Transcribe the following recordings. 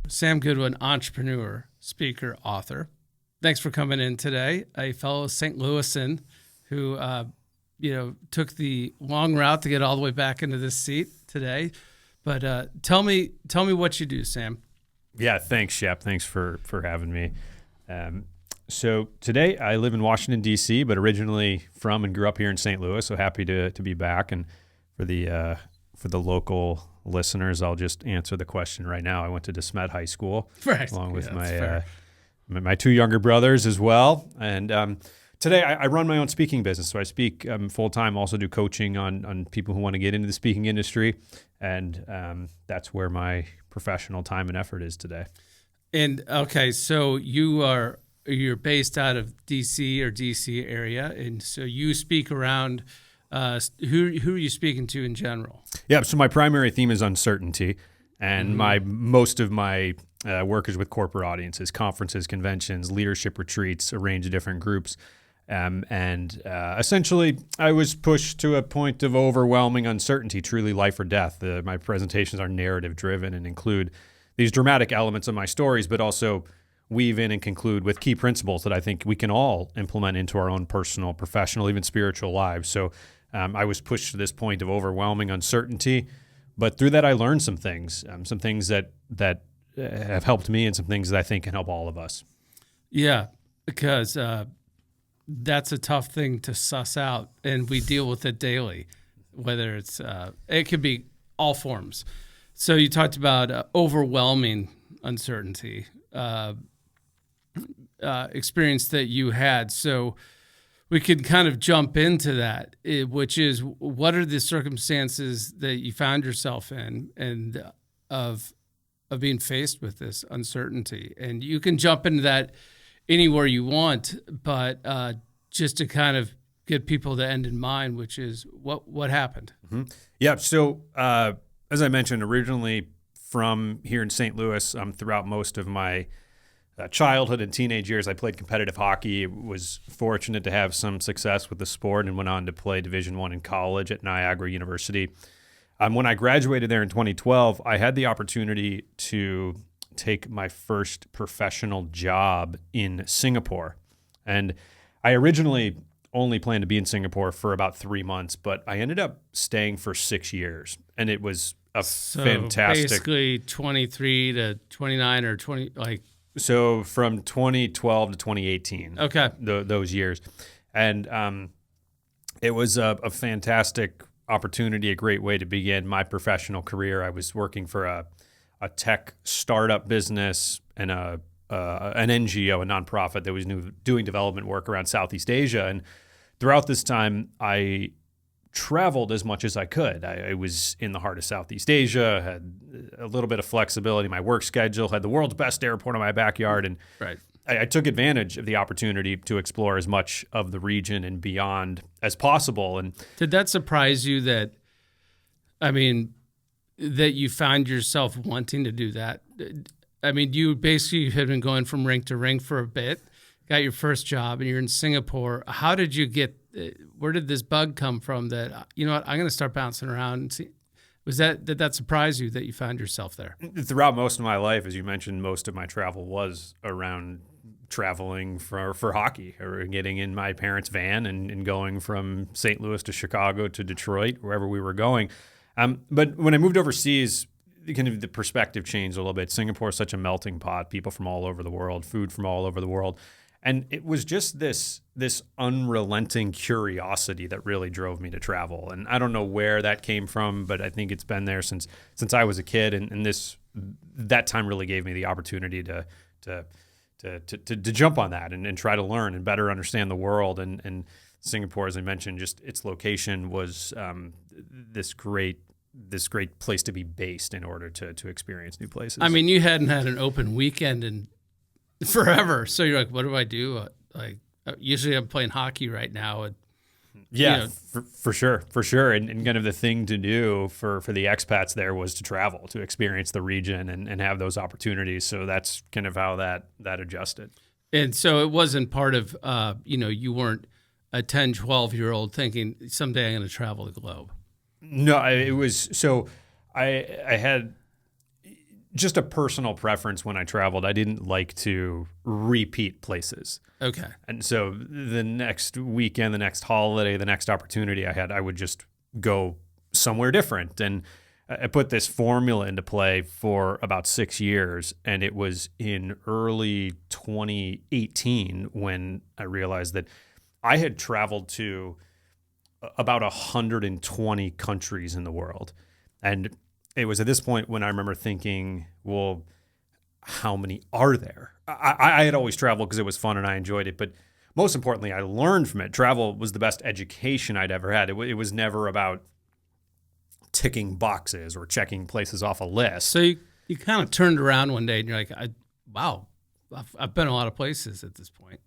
Sam Goodwin, entrepreneur, speaker, author. Thanks for coming in today. A fellow St. Louisan who, took the long route to get all the way back into this seat today. But tell me what you do, Sam. Yeah, thanks, Shep. Thanks for having me. So today I live in Washington, D.C., but originally from and grew up here in St. Louis. So happy to be back. And for the local listeners, I'll just answer the question right now. I went to DeSmet High School, right, along with my two younger brothers as well. And today I run my own speaking business. So I speak full-time, also do coaching on people who want to get into the speaking industry. And that's where my professional time and effort is today. And okay, so you're based out of DC or DC area, and so you speak around. Who are you speaking to in general? Yeah, so my primary theme is uncertainty, and most of my work is with corporate audiences, conferences, conventions, leadership retreats, a range of different groups. Essentially, I was pushed to a point of overwhelming uncertainty, truly life or death. My presentations are narrative driven and include these dramatic elements of my stories, but also weave in and conclude with key principles that I think we can all implement into our own personal, professional, even spiritual lives. So I was pushed to this point of overwhelming uncertainty, but through that I learned some things that have helped me and some things that I think can help all of us. Yeah, because that's a tough thing to suss out, and we deal with it daily, whether it's it could be all forms. So you talked about overwhelming uncertainty experience that you had. So we could kind of jump into that, which is what are the circumstances that you found yourself in and of being faced with this uncertainty? And you can jump into that anywhere you want, but just to kind of get people the end in mind, which is what happened. Mm-hmm. Yeah. So as I mentioned, originally from here in St. Louis, throughout most of my childhood and teenage years, I played competitive hockey. Was fortunate to have some success with the sport and went on to play Division I in college at Niagara University. When I graduated there in 2012, I had the opportunity to take my first professional job in Singapore. And I originally only planned to be in Singapore for about 3 months, but I ended up staying for 6 years. And it was fantastic. Basically 23 to 29 or 20, like. So from 2012 to 2018. Okay. Those years. And it was a fantastic opportunity, a great way to begin my professional career. I was working for a tech startup business and an NGO, a nonprofit that was doing development work around Southeast Asia. And throughout this time, I traveled as much as I could. I was in the heart of Southeast Asia, had a little bit of flexibility in my work schedule, had the world's best airport in my backyard. And right. I took advantage of the opportunity to explore as much of the region and beyond as possible. And did that surprise you that you found yourself wanting to do that? I mean, you basically had been going from rink to rink for a bit, got your first job, and you're in Singapore. How did you where did this bug come from that, you know what, I'm going to start bouncing around and see? Did that surprise you that you found yourself there? Throughout most of my life, as you mentioned, most of my travel was around traveling for hockey or getting in my parents' van and going from St. Louis to Chicago to Detroit, wherever we were going. But when I moved overseas, kind of the perspective changed a little bit. Singapore is such a melting pot, people from all over the world, food from all over the world. And it was just this unrelenting curiosity that really drove me to travel. And I don't know where that came from, but I think it's been there since I was a kid. And that time really gave me the opportunity to jump on that and try to learn and better understand the world. And Singapore, as I mentioned, just its location was this great place to be based in order to experience new places. I mean, you hadn't had an open weekend in forever. So you're like, what do I do? Usually I'm playing hockey right now. And, yeah, for sure. And kind of the thing to do for the expats there was to travel, to experience the region and have those opportunities. So that's kind of how that adjusted. And so it wasn't part of, you weren't a 10, 12-year-old thinking someday I'm going to travel the globe. No, it was, so I had just a personal preference when I traveled. I didn't like to repeat places. Okay. And so the next weekend, the next holiday, the next opportunity I had, I would just go somewhere different. And I put this formula into play for about 6 years. And it was in early 2018 when I realized that I had traveled to about 120 countries in the world. And it was at this point when I remember thinking, well, how many are there? I had always traveled because it was fun and I enjoyed it. But most importantly, I learned from it. Travel was the best education I'd ever had. It was never about ticking boxes or checking places off a list. So you kind of turned around one day and you're like, wow, I've been a lot of places at this point.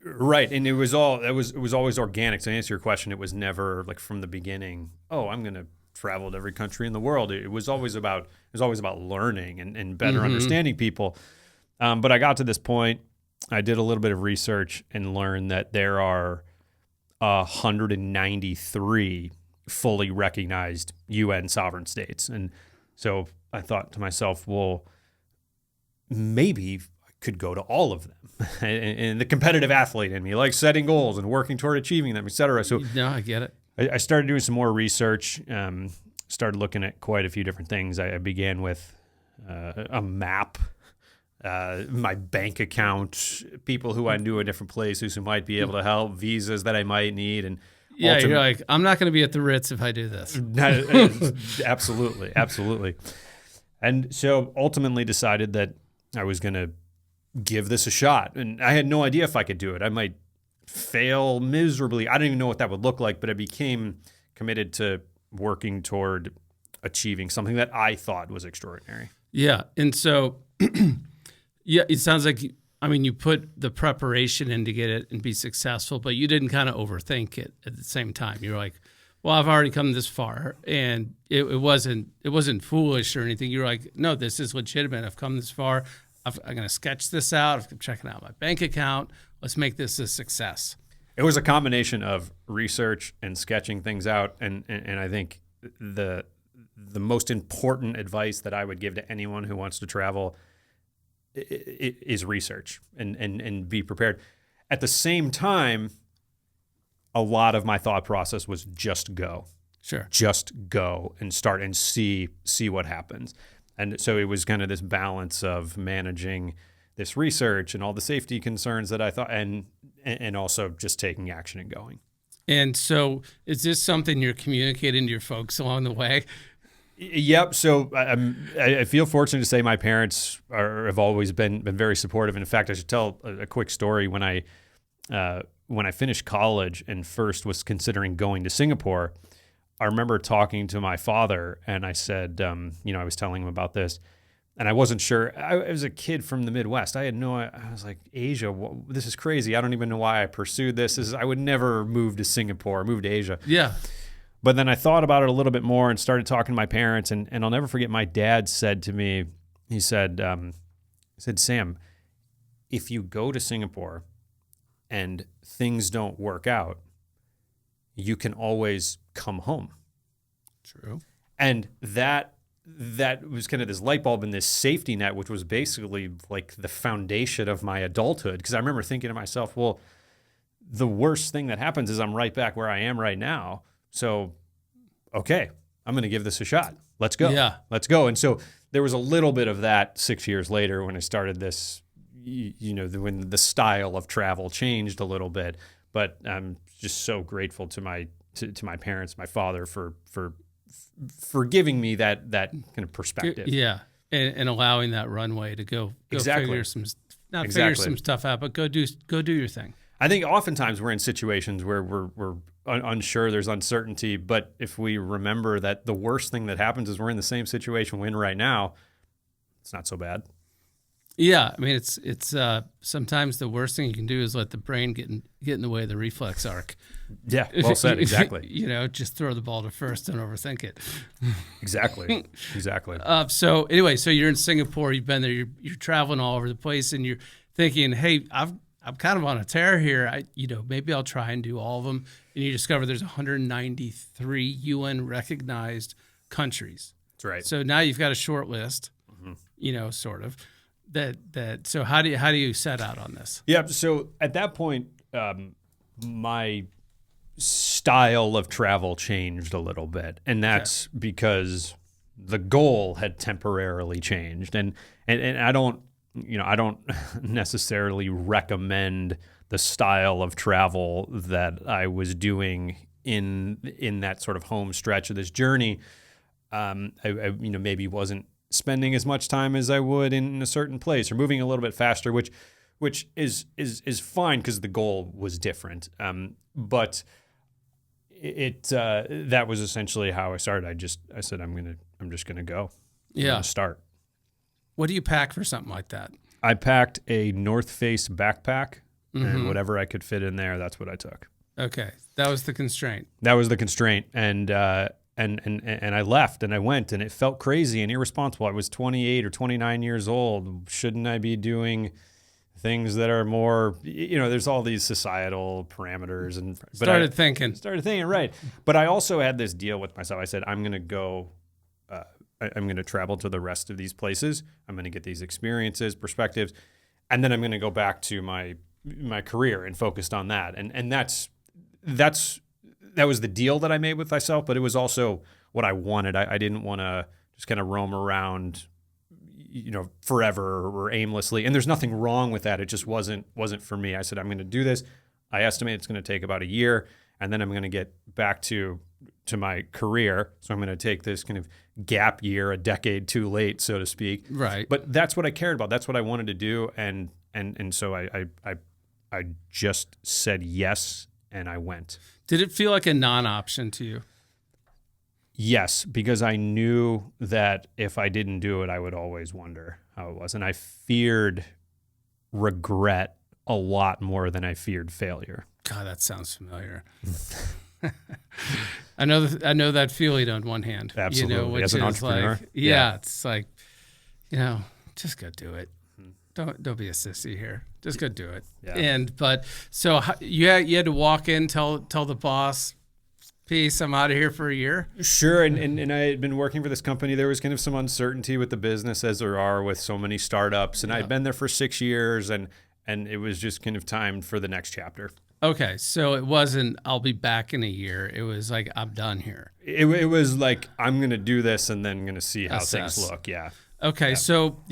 Right. And it was always organic. To answer your question, it was never like from the beginning, oh, I'm going to travel to every country in the world. It was always about learning and better understanding people. But I got to this point, I did a little bit of research and learned that there are 193 fully recognized UN sovereign states. And so I thought to myself, well, maybe I could go to all of them. And the competitive athlete in me likes setting goals and working toward achieving them, et cetera. So no, I get it. I started doing some more research, started looking at quite a few different things. I began with a map, my bank account, people who I knew in different places who might be able to help, visas that I might need. And yeah, you're like, I'm not going to be at the Ritz if I do this. Absolutely, absolutely. And so ultimately decided that I was going to give this a shot. And I had no idea if I could do it. I might fail miserably. I didn't even know what that would look like, but I became committed to working toward achieving something that I thought was extraordinary. Yeah. And so, yeah, it sounds like, you put the preparation in to get it and be successful, but you didn't kind of overthink it at the same time. You're like, well, I've already come this far, and it wasn't foolish or anything. You're like, no, this is legitimate. I've come this far. I'm going to sketch this out. I'm checking out my bank account. Let's make this a success. It was a combination of research and sketching things out, and I think the most important advice that I would give to anyone who wants to travel is research and be prepared. At the same time, a lot of my thought process was just go. Sure. Just go and start and see what happens. And so it was kind of this balance of managing this research and all the safety concerns that I thought, and also just taking action and going. And so is this something you're communicating to your folks along the way? Yep. So I feel fortunate to say my parents have always been very supportive. In fact, I should tell a quick story. When I finished college and first was considering going to Singapore, I remember talking to my father, and I said, I was telling him about this, and I wasn't sure. I was a kid from the Midwest. I was like, Asia, this is crazy. I don't even know why I pursued this. I would never move to Singapore, move to Asia. Yeah. But then I thought about it a little bit more and started talking to my parents, and I'll never forget my dad said to me, he said, Sam, if you go to Singapore and things don't work out, you can always come home. True. And that was kind of this light bulb and this safety net, which was basically like the foundation of my adulthood. Because I remember thinking to myself, well, the worst thing that happens is I'm right back where I am right now. So, okay, I'm going to give this a shot. Let's go. Yeah. Let's go. And so there was a little bit of that 6 years later when I started this, when the style of travel changed a little bit. But I'm just so grateful to my parents, my father, for giving me that kind of perspective. Yeah, and allowing that runway to go exactly. figure some stuff out, but go do your thing. I think oftentimes we're in situations where we're unsure, there's uncertainty, but if we remember that the worst thing that happens is we're in the same situation we're in right now, it's not so bad. Yeah, it's sometimes the worst thing you can do is let the brain get in the way of the reflex arc. Yeah, well said, exactly. Just throw the ball to first, don't overthink it. Exactly. So anyway, so you're in Singapore, you've been there, you're traveling all over the place, and you're thinking, hey, I'm kind of on a tear here. Maybe I'll try and do all of them. And you discover there's 193 UN recognized countries. That's right. So now you've got a short list. Sort of. So how do you set out on this? Yeah. So at that point, my style of travel changed a little bit, and that's because the goal had temporarily changed. And I don't necessarily recommend the style of travel that I was doing in that sort of home stretch of this journey. I maybe wasn't spending as much time as I would in a certain place, or moving a little bit faster, which is fine because the goal was different. But that was essentially how I started. I said I'm just gonna go. I'm gonna start. What do you pack for something like that? I packed a North Face backpack, and whatever I could fit in there, that's what I took. Okay, that was the constraint. That was the constraint, and I left and I went, and it felt crazy and irresponsible. I was 28 or 29 years old. Shouldn't I be doing things that are more, there's all these societal parameters, and started thinking, right. But I also had this deal with myself. I said, I'm going to go, I'm going to travel to the rest of these places. I'm going to get these experiences, perspectives, and then I'm going to go back to my career and focused on that. And that was the deal that I made with myself, but it was also what I wanted. I didn't want to just kind of roam around, forever or aimlessly. And there's nothing wrong with that. It just wasn't for me. I said, I'm going to do this. I estimate it's going to take about a year, and then I'm going to get back to my career. So I'm going to take this kind of gap year, a decade too late, so to speak. Right. But that's what I cared about. That's what I wanted to do. And so I just said yes, and I went. Did it feel like a non-option to you? Yes, because I knew that if I didn't do it, I would always wonder how it was. And I feared regret a lot more than I feared failure. God, that sounds familiar. I know that feeling on one hand. Absolutely. Which as an entrepreneur. It's like, just go do it. Don't be a sissy here. Just go do it. Yeah. So you had to walk in, tell the boss, peace, I'm out of here for a year? Sure, and I had been working for this company. There was kind of some uncertainty with the business, as there are with so many startups, and I'd been there for 6 years, and it was just kind of time for the next chapter. Okay, so it wasn't, I'll be back in a year. It was like, I'm done here. It was like, I'm going to do this and then going to see how things look, yeah. Okay, so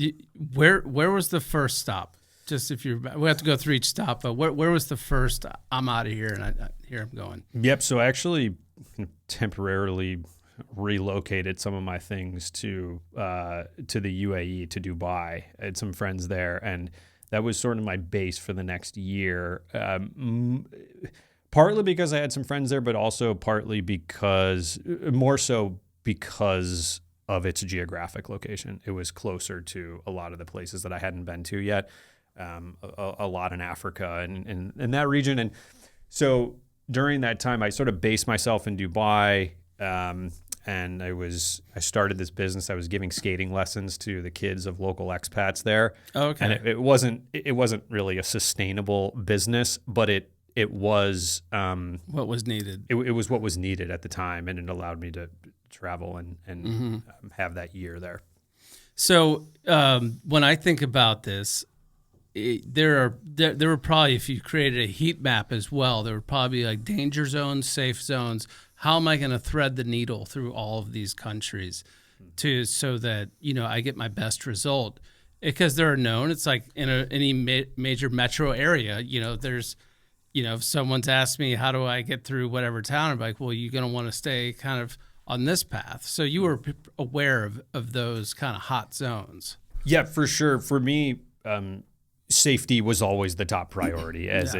where was the first stop? Just we have to go through each stop, but where was the first, I'm out of here and here I'm going? Yep, so I actually temporarily relocated some of my things to the UAE, to Dubai. I had some friends there, and that was sort of my base for the next year. Partly because I had some friends there, but also partly more so because of its geographic location. It was closer to a lot of the places that I hadn't been to yet, a lot in Africa and in that region. And so during that time, I sort of based myself in Dubai, and I started this business. I was giving skating lessons to the kids of local expats there. Okay. And it wasn't really a sustainable business, but it was what was needed. It was what was needed at the time, and it allowed me to travel and have that year there. So when I think about this, there were probably, if you created a heat map as well, there would probably be like danger zones, safe zones. How am I going to thread the needle through all of these countries so that I get my best result? Because they're known. It's like in any major metro area. There's if someone's asked me how do I get through whatever town, I'm like, well, you're going to want to stay kind of on this path. So you were aware of those kind of hot zones. Yeah, for sure. For me, safety was always the top priority as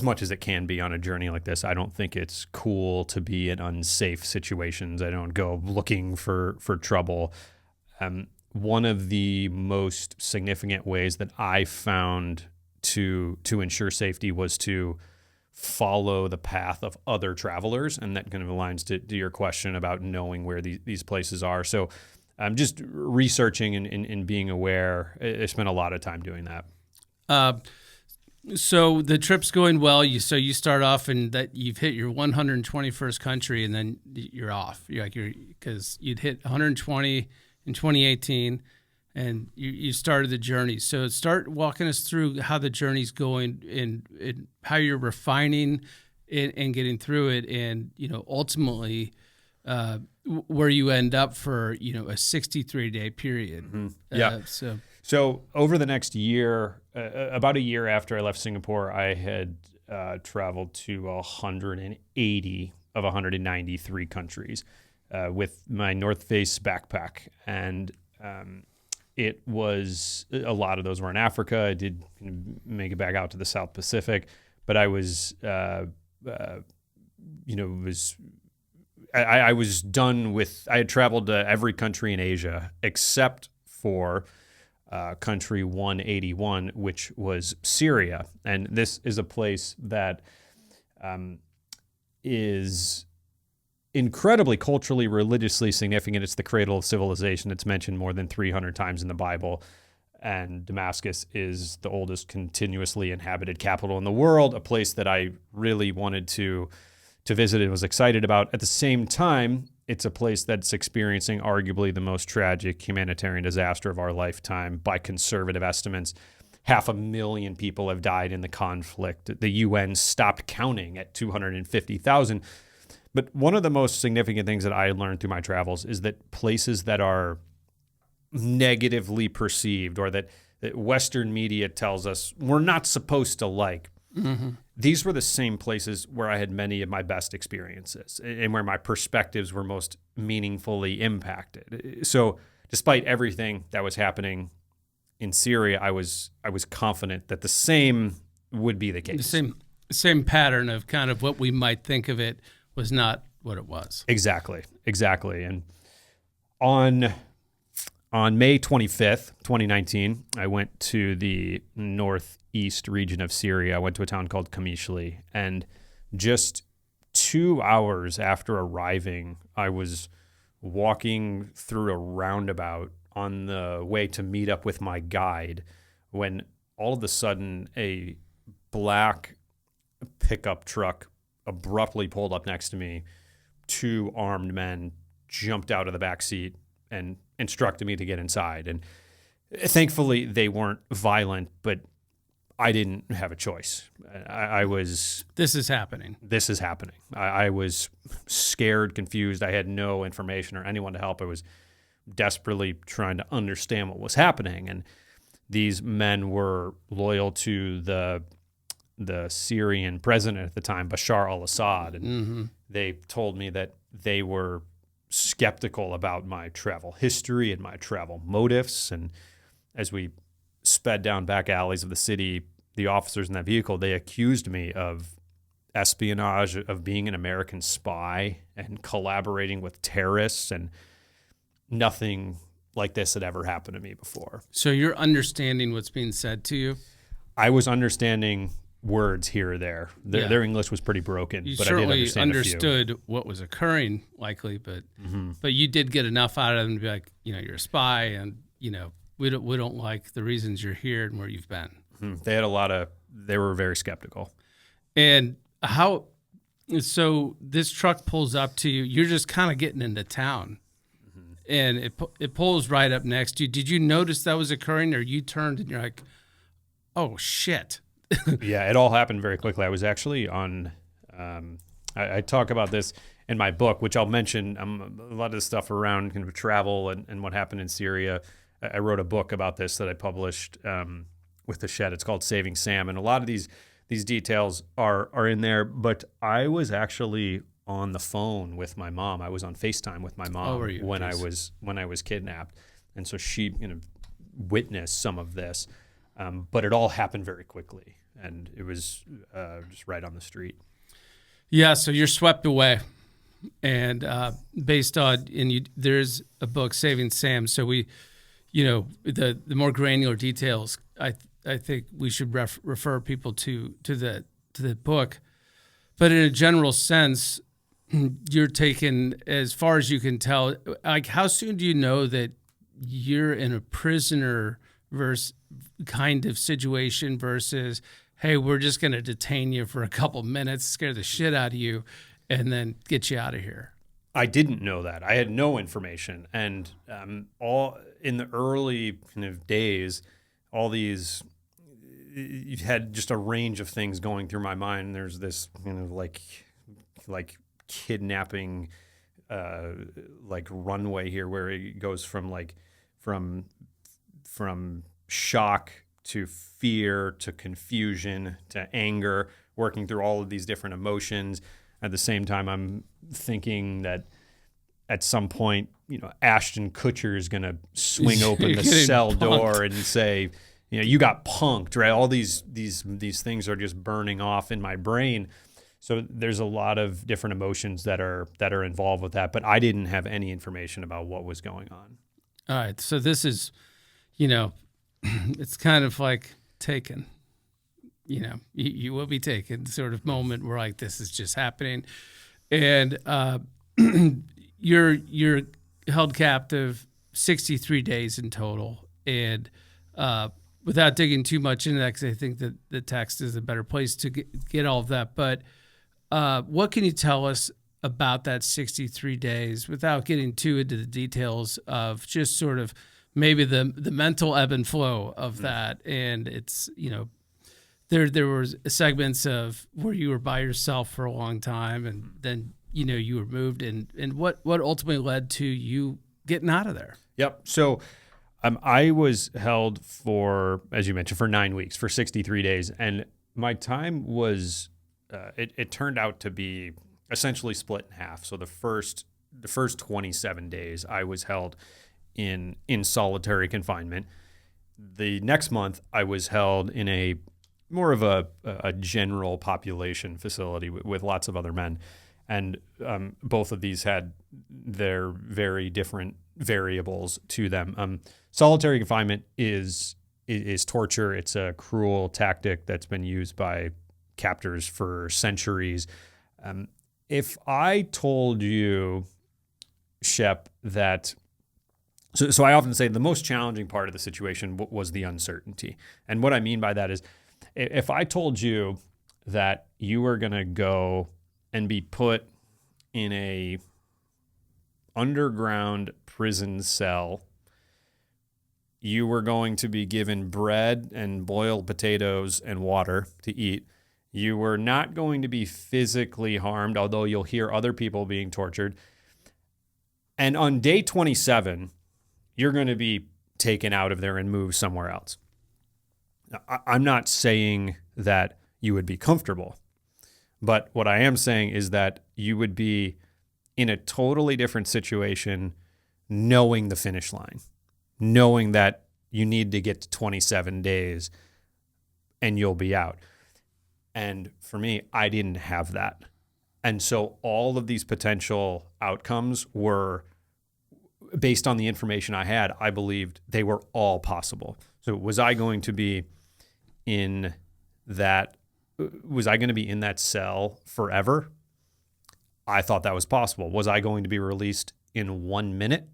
much as it can be on a journey like this. I don't think it's cool to be in unsafe situations. I don't go looking for trouble. One of the most significant ways that I found to ensure safety was to follow the path of other travelers, and that kind of aligns to your question about knowing where these places are. So just researching and being aware. I spent a lot of time doing that. So the trip's going well. You start off and that you've hit your 121st country, and then you're off. Because you'd hit 120 and in 2018, and you started the journey. So start walking us through how the journey's going and how you're refining it and getting through it, and ultimately where you end up for a 63-day period. Mm-hmm. Yeah. So over the next year, about a year after I left Singapore, I had traveled to 180 of 193 countries with my North Face backpack, and it was a lot of those were in Africa. I did make it back out to the South Pacific, but I was I was done with. I had traveled to every country in Asia except for country 181, which was Syria, and this is a place that is incredibly culturally, religiously significant. It's the cradle of civilization. It's mentioned more than 300 times in the Bible. And Damascus is the oldest continuously inhabited capital in the world, a place that I really wanted to visit and was excited about. At the same time, it's a place that's experiencing arguably the most tragic humanitarian disaster of our lifetime. By conservative estimates, 500,000 people have died in the conflict. The UN stopped counting at 250,000. But one of the most significant things that I learned through my travels is that places that are negatively perceived, or that Western media tells us we're not supposed to like, these were the same places where I had many of my best experiences and where my perspectives were most meaningfully impacted. So despite everything that was happening in Syria, I was confident that the same would be the case. The same pattern of kind of what we might think of it was not what it was. Exactly. And on May 25th, 2019, I went to the northeast region of Syria. I went to a town called Kamishli, and just 2 hours after arriving, I was walking through a roundabout on the way to meet up with my guide when all of a sudden a black pickup truck abruptly pulled up next to me. 2 armed men jumped out of the back seat and instructed me to get inside. And thankfully they weren't violent, but I didn't have a choice. This is happening. I was scared, confused. I had no information or anyone to help. I was desperately trying to understand what was happening. And these men were loyal to the Syrian president at the time, Bashar al-Assad. And they told me that they were skeptical about my travel history and my travel motives. And as we sped down back alleys of the city, the officers in that vehicle, they accused me of espionage, of being an American spy and collaborating with terrorists, and nothing like this had ever happened to me before. So you're understanding what's being said to you? I was understanding words here or there. Their English was pretty broken, but I did understand understood what was occurring, likely, but you did get enough out of them to be like, you're a spy, and we don't like the reasons you're here and where you've been. They were very skeptical. And so this truck pulls up to you. You're just kind of getting into town, and it pulls right up next to you. Did you notice that was occurring, or you turned and you're like, oh shit? Yeah, it all happened very quickly. I was actually on, I talk about this in my book, which I'll mention, a lot of the stuff around kind of travel and what happened in Syria. I wrote a book about this that I published with the Shed. It's called Saving Sam. And a lot of these details are in there, but I was actually on the phone with my mom. I was on FaceTime with my mom when I was kidnapped. And so she witnessed some of this. But it all happened very quickly, and it was just right on the street. Yeah, so you're swept away, and based on there's a book, Saving Sam. So we, the more granular details, I think we should refer people to the book. But in a general sense, you're taken, as far as you can tell. Like, how soon do you know that you're in a prisoner versus kind of situation versus, hey, we're just going to detain you for a couple minutes, scare the shit out of you, and then get you out of here? I didn't know that. I had no information, and all in the early kind of days, all these you had just a range of things going through my mind. There's this kind of like kidnapping, like runway here, where it goes from from shock to fear to confusion to anger, working through all of these different emotions. At the same time, I'm thinking that at some point, Ashton Kutcher is going to swing open the cell door and say, you got punked, right? All these things are just burning off in my brain. So there's a lot of different emotions that are involved with that, but I didn't have any information about what was going on. All right. So this is, it's kind of like Taken. You will be taken sort of moment where like this is just happening, and you're held captive 63 days in total. And without digging too much into that, because I think that the text is a better place to get all of that. But what can you tell us about that 63 days without getting too into the details of just sort of maybe the mental ebb and flow of that? And it's, there were segments of where you were by yourself for a long time, and then, you were moved, and what ultimately led to you getting out of there? Yep. So I was held for, as you mentioned, for 9 weeks, for 63 days. And my time was, it turned out to be essentially split in half. So the first 27 days I was held in solitary confinement. The next month I was held in a more of a general population facility with lots of other men. And both of these had their very different variables to them. Solitary confinement is torture. It's a cruel tactic that's been used by captors for centuries. If I told you, Shep, that so I often say the most challenging part of the situation was the uncertainty. And what I mean by that is, if I told you that you were going to go and be put in a underground prison cell, you were going to be given bread and boiled potatoes and water to eat. You were not going to be physically harmed, although you'll hear other people being tortured. And on day 27, you're going to be taken out of there and moved somewhere else. Now, I'm not saying that you would be comfortable, but what I am saying is that you would be in a totally different situation, knowing the finish line, knowing that you need to get to 27 days and you'll be out. And for me, I didn't have that. And so all of these potential outcomes were based on the information I had. I believed they were all possible. So was I going to be in that cell forever? I thought that was possible. Was I going to be released in 1 minute?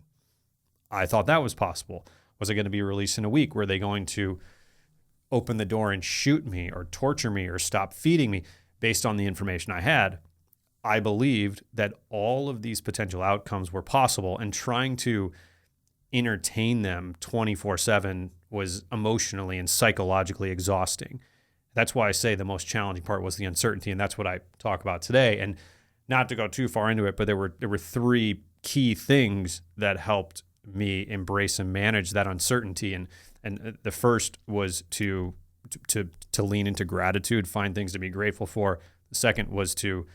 I thought that was possible. Was I going to be released in a week? Were they going to open the door and shoot me or torture me or stop feeding me? Based on the information I had, I believed that all of these potential outcomes were possible, and trying to entertain them 24/7 was emotionally and psychologically exhausting. That's why I say the most challenging part was the uncertainty, and that's what I talk about today. And not to go too far into it, but there were three key things that helped me embrace and manage that uncertainty. And the first was to lean into gratitude, find things to be grateful for. The second was to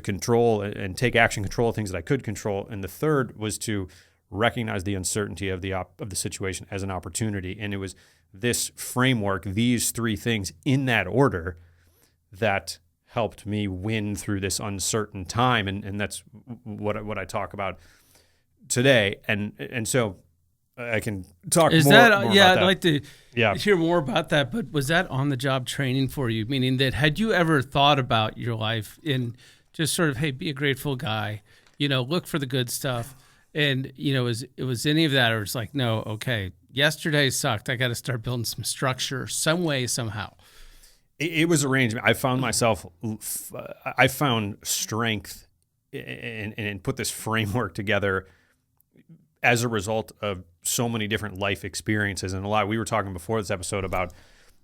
control and take action, control things that I could control. And the third was to recognize the uncertainty of the situation as an opportunity. And it was this framework, these three things in that order, that helped me win through this uncertain time. And that's what I talk about today. And so I can talk more about that. I'd like to hear more about that. But was that on-the-job training for you? Meaning that, had you ever thought about your life in just sort of, hey, be a grateful guy, look for the good stuff? And, it was any of that, or it's like, no, okay, yesterday sucked. I got to start building some structure some way, somehow. It was arrangement. I found strength and put this framework together as a result of so many different life experiences. And we were talking before this episode about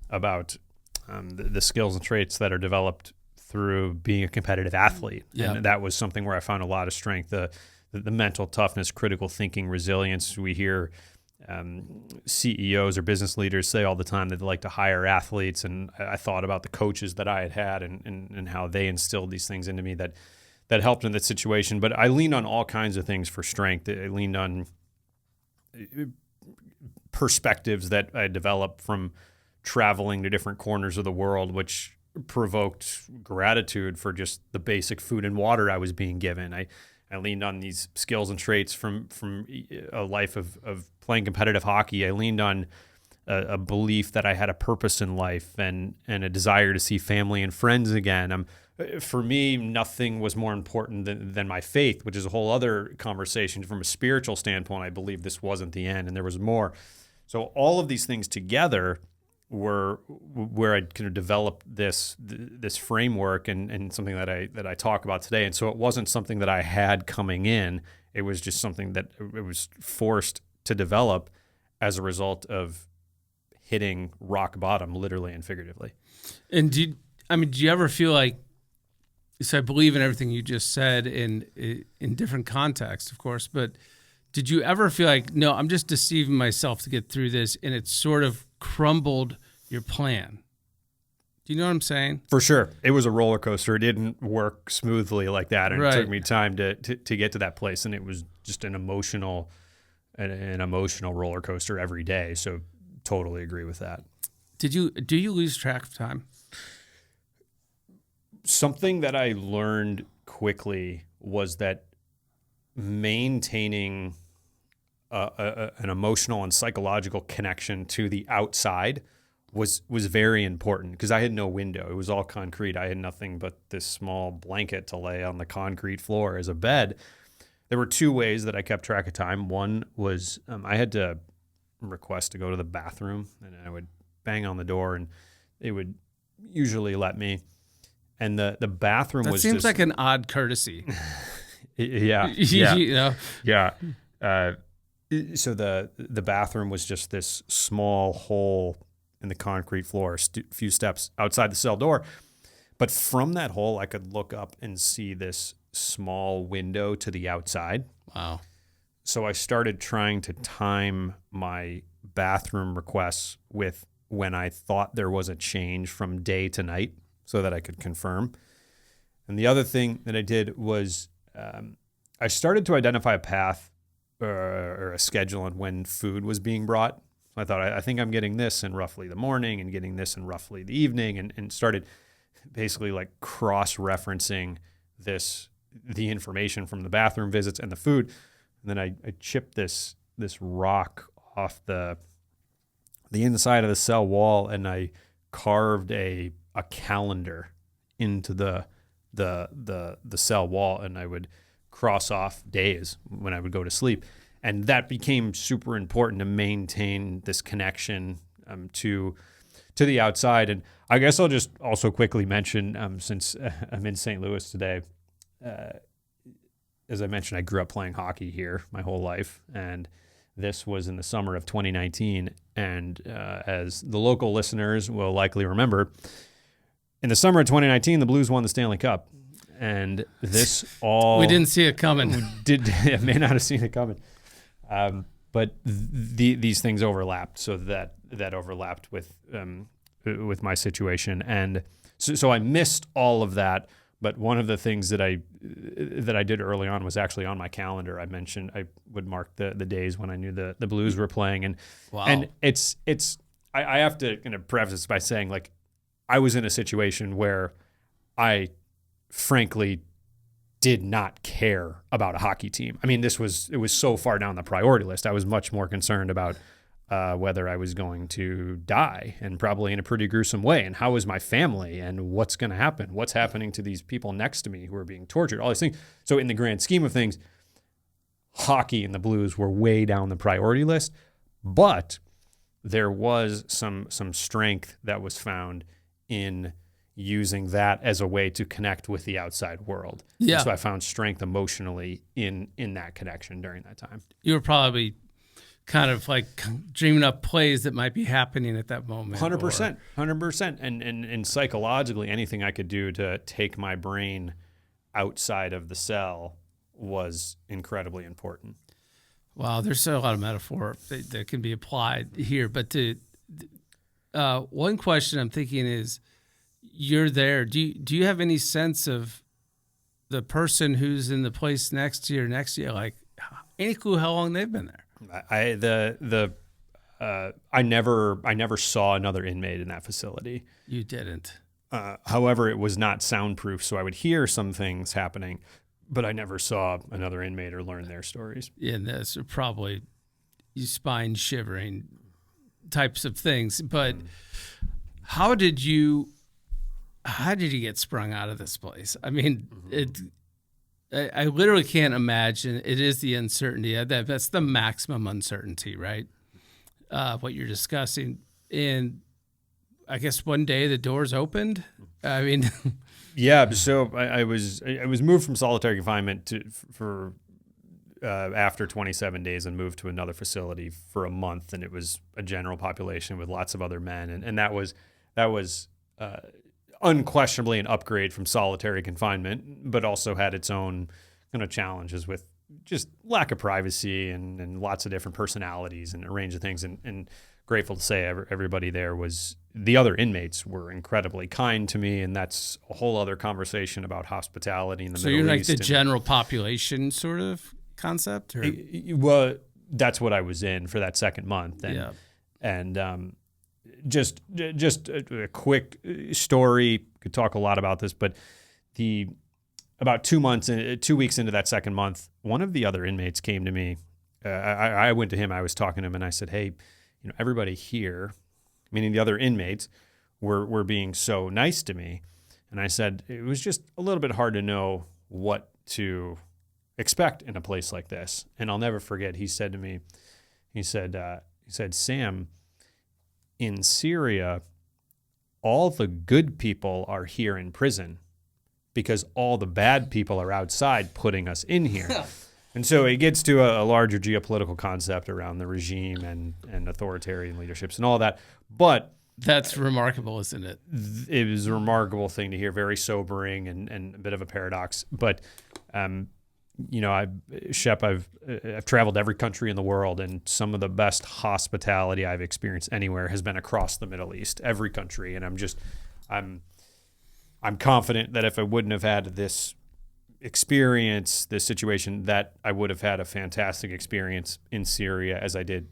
the skills and traits that are developed through being a competitive athlete. Yeah. And that was something where I found a lot of strength, the mental toughness, critical thinking, resilience. We hear CEOs or business leaders say all the time that they like to hire athletes. And I thought about the coaches that I had and how they instilled these things into me that helped in that situation. But I leaned on all kinds of things for strength. I leaned on perspectives that I developed from traveling to different corners of the world, which provoked gratitude for just the basic food and water I was being given. I leaned on these skills and traits from a life of playing competitive hockey. I leaned on a belief that I had a purpose in life and a desire to see family and friends again. For me, nothing was more important than my faith, which is a whole other conversation. From a spiritual standpoint, I believe this wasn't the end and there was more. So all of these things together were where I kind of developed this framework and something that I talk about today. And so it wasn't something that I had coming in. It was just something that it was forced to develop as a result of hitting rock bottom, literally and figuratively. And do you ever feel like, so I believe in everything you just said in different contexts, of course, but did you ever feel like, no, I'm just deceiving myself to get through this, and it sort of crumbled your plan? Do you know what I'm saying? For sure. It was a roller coaster. It didn't work smoothly like that, and Right. It took me time to get to that place, and it was just an emotional roller coaster every day. So totally agree with that. Do you lose track of time? Something that I learned quickly was that maintaining an emotional and psychological connection to the outside was very important, because I had no window. It was all concrete. I had nothing but this small blanket to lay on the concrete floor as a bed. There were two ways that I kept track of time. One was I had to request to go to the bathroom, and I would bang on the door, and they would usually let me. And the bathroom That was seems just, like an odd courtesy. yeah. You know? Yeah. So the bathroom was just this small hole in the concrete floor, a few steps outside the cell door. But from that hole, I could look up and see this small window to the outside. Wow. So I started trying to time my bathroom requests with when I thought there was a change from day to night, so that I could confirm. And the other thing that I did was I started to identify a path or a schedule on when food was being brought. So I thought, I think I'm getting this in roughly the morning and getting this in roughly the evening, and started basically like cross-referencing the information from the bathroom visits and the food. And then I chipped this rock off the inside of the cell wall, and I carved a calendar into the cell wall, and I would cross off days when I would go to sleep. And that became super important to maintain this connection to the outside. And I guess I'll just also quickly mention, since I'm in St. Louis today, as I mentioned, I grew up playing hockey here my whole life, and this was in the summer of 2019. And as the local listeners will likely remember, in the summer of 2019, the Blues won the Stanley Cup. And this all... We didn't see it coming. May not have seen it coming. But these things overlapped, so that overlapped with my situation. And so I missed all of that. But one of the things that I did early on was actually on my calendar. I mentioned I would mark the days when I knew the Blues were playing. And wow. And I have to kind of preface this by saying, like, I was in a situation where I frankly did not care about a hockey team. I mean, it was so far down the priority list. I was much more concerned about whether I was going to die, and probably in a pretty gruesome way, and how is my family, and what's going to happen, what's happening to these people next to me who are being tortured, all these things. So in the grand scheme of things, hockey and the Blues were way down the priority list, but there was some strength that was found in using that as a way to connect with the outside world. Yeah. And so I found strength emotionally in that connection during that time. You were probably kind of like dreaming up plays that might be happening at that moment. 100%. And psychologically, anything I could do to take my brain outside of the cell was incredibly important. Wow, there's a lot of metaphor that can be applied here. But one question I'm thinking is, you're there. Do you have any sense of the person who's in the place next to you, like any clue how long they've been there? I never saw another inmate in that facility. You didn't. However, it was not soundproof, so I would hear some things happening, but I never saw another inmate or learn their stories. Yeah, and that's probably spine shivering types of things. But how did you get sprung out of this place? I mean, I literally can't imagine. It is the uncertainty. That's the maximum uncertainty, right? What you're discussing. And I guess one day the doors opened. I mean, yeah. So I was moved from solitary confinement for after 27 days and moved to another facility for a month, and it was a general population with lots of other men, and that was unquestionably an upgrade from solitary confinement, but also had its own kind of challenges with just lack of privacy and lots of different personalities and a range of things. And grateful to say everybody there the other inmates were incredibly kind to me. And that's a whole other conversation about hospitality in the Middle East. So you're like the general population sort of concept? Or? Well, that's what I was in for that second month. And just a quick story. Could talk a lot about this, but about 2 weeks into that second month, one of the other inmates came to me. I went to him. I was talking to him, and I said, "Hey, everybody here, meaning the other inmates, were being so nice to me." And I said it was just a little bit hard to know what to expect in a place like this. And I'll never forget. He said to me, he said, "Sam, in Syria, all the good people are here in prison because all the bad people are outside putting us in here." And so it gets to a larger geopolitical concept around the regime and authoritarian leaderships and all that. But that's remarkable, isn't it? It was a remarkable thing to hear, very sobering and a bit of a paradox. But Shep, I've traveled every country in the world, and some of the best hospitality I've experienced anywhere has been across the Middle East, every country. And I'm confident that if I wouldn't have had this experience, this situation, that I would have had a fantastic experience in Syria as I did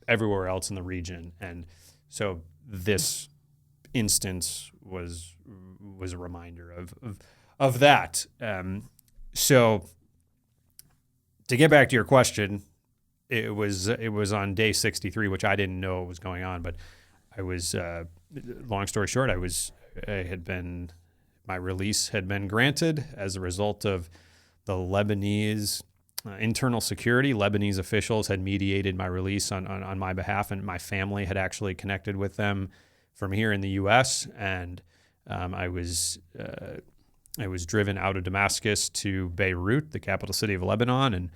everywhere else in the region. And so this instance was a reminder of that. So to get back to your question, it was on day 63, which I didn't know was going on, but I was, long story short, my release had been granted as a result of the Lebanese internal security. Lebanese officials had mediated my release on my behalf, and my family had actually connected with them from here in the U.S. And I was driven out of Damascus to Beirut, the capital city of Lebanon. And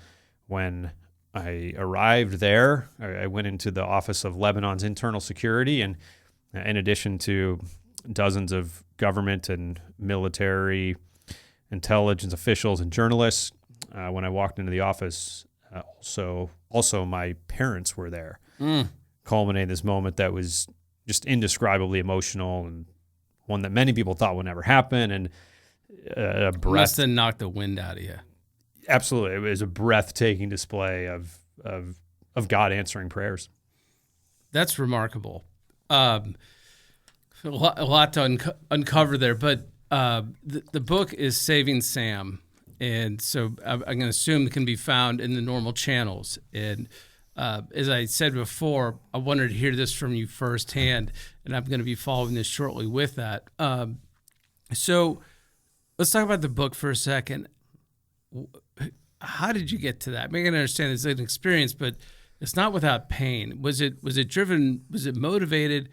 when I arrived there, I went into the office of Lebanon's internal security, and in addition to dozens of government and military intelligence officials and journalists, when I walked into the office, also my parents were there, culminating this moment that was just indescribably emotional, and one that many people thought would never happen. And a breath must have knocked the wind out of you. Absolutely, it was a breathtaking display of God answering prayers. That's remarkable. A lot to uncover there, but the book is Saving Sam, and so I'm going to assume it can be found in the normal channels. And as I said before, I wanted to hear this from you firsthand, and I'm going to be following this shortly with that. So let's talk about the book for a second. How did you get to that? I mean, I can understand it's an experience, but it's not without pain. Was it driven? Was it motivated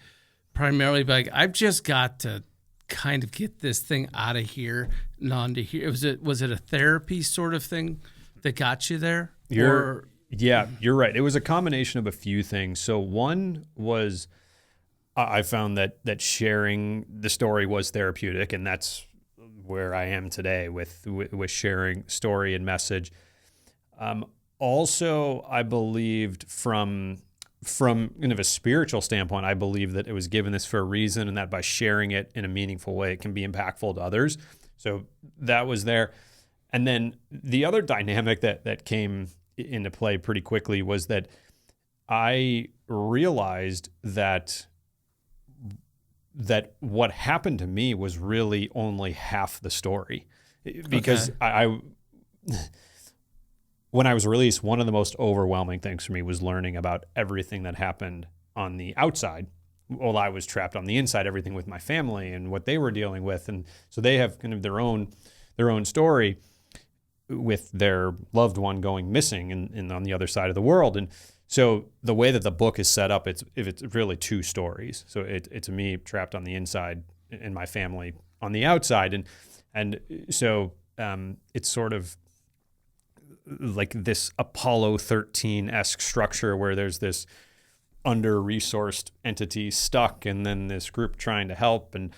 primarily by, like, I've just got to kind of get this thing out of here and onto here? Was it a therapy sort of thing that got you there? Yeah, you're right. It was a combination of a few things. So one was I found that sharing the story was therapeutic, and that's where I am today with sharing story and message. Also, I believed from kind of a spiritual standpoint, I believe that it was given this for a reason, and that by sharing it in a meaningful way, it can be impactful to others. So that was there. And then the other dynamic that came into play pretty quickly was that I realized that what happened to me was really only half the story, because I when I was released, one of the most overwhelming things for me was learning about everything that happened on the outside while I was trapped on the inside, everything with my family and what they were dealing with. And so they have kind of their own story with their loved one going missing and on the other side of the world. And so the way that the book is set up, it's really two stories. So it's me trapped on the inside and my family on the outside. And so it's sort of like this Apollo 13-esque structure where there's this under-resourced entity stuck and then this group trying to help. And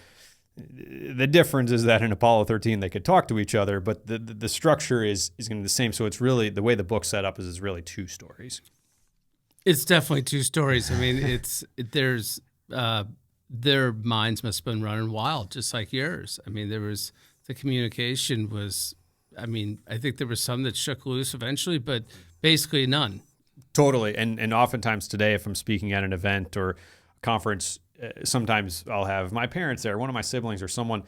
the difference is that in Apollo 13 they could talk to each other, but the structure is going to be the same. So it's really, the way the book's set up is really two stories. It's definitely two stories. I mean, their minds must have been running wild, just like yours. I mean, the communication was, I mean, I think there was some that shook loose eventually, but basically none. Totally. And oftentimes today, if I'm speaking at an event or a conference, sometimes I'll have my parents there, one of my siblings or someone,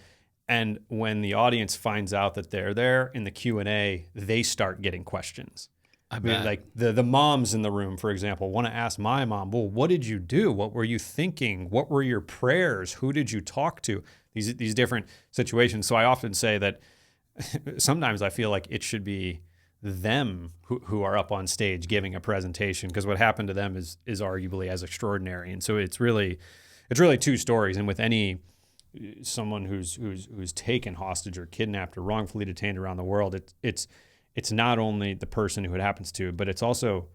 and when the audience finds out that they're there in the Q&A, they start getting questions. I mean, like the moms in the room, for example, want to ask my mom, well, what did you do? What were you thinking? What were your prayers? Who did you talk to? These different situations. So I often say that sometimes I feel like it should be them who are up on stage giving a presentation, because what happened to them is arguably as extraordinary. And so it's really two stories. And with someone who's taken hostage or kidnapped or wrongfully detained around the world, it's not only the person who it happens to, but it's also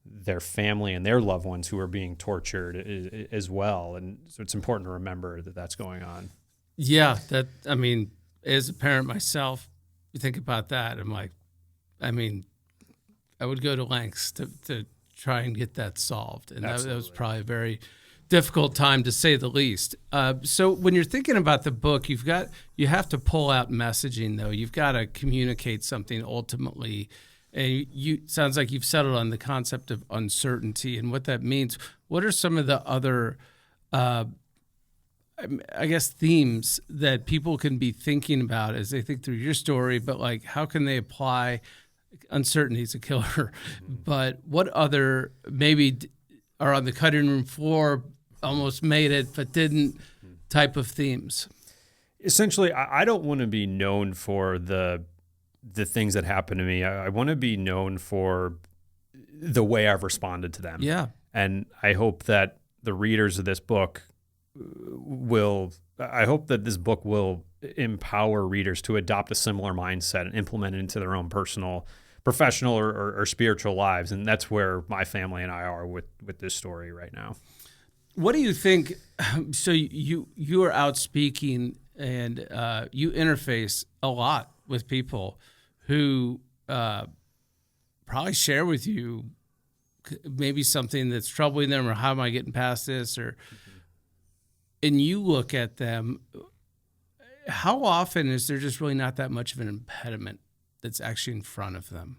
their family and their loved ones who are being tortured as well. And so it's important to remember that that's going on. Yeah, I mean, as a parent myself, you think about that, I'm like, I mean, I would go to lengths to try and get that solved. And that was probably a very difficult time, to say the least. So when you're thinking about the book, you have to pull out messaging, though. You've got to communicate something ultimately. And sounds like you've settled on the concept of uncertainty and what that means. What are some of the other, I guess, themes that people can be thinking about as they think through your story, but like, how can they apply uncertainty is a killer, mm-hmm. but what other maybe are on the cutting room floor, almost made it, but didn't, type of themes? Essentially, I don't want to be known for the things that happen to me. I want to be known for the way I've responded to them. Yeah. And I hope that the readers of this book this book will empower readers to adopt a similar mindset and implement it into their own personal, professional, or spiritual lives. And that's where my family and I are with this story right now. What do you think? So you are out speaking and you interface a lot with people who probably share with you maybe something that's troubling them, or how am I getting past this, or and you look at them. How often is there just really not that much of an impediment that's actually in front of them?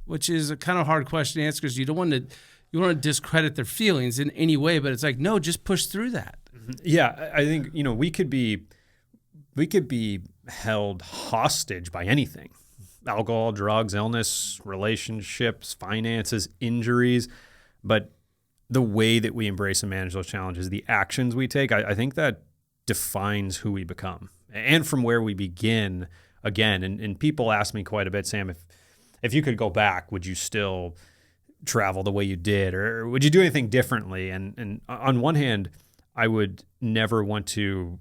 Which is a kind of hard question to answer, because you don't want to discredit their feelings in any way, but it's like, no, just push through that. Yeah, I think we could be held hostage by anything: alcohol, drugs, illness, relationships, finances, injuries, but the way that we embrace and manage those challenges, the actions we take, I think that defines who we become and from where we begin again. And people ask me quite a bit, Sam, if you could go back, would you still travel the way you did, or would you do anything differently? And on one hand, I would never want to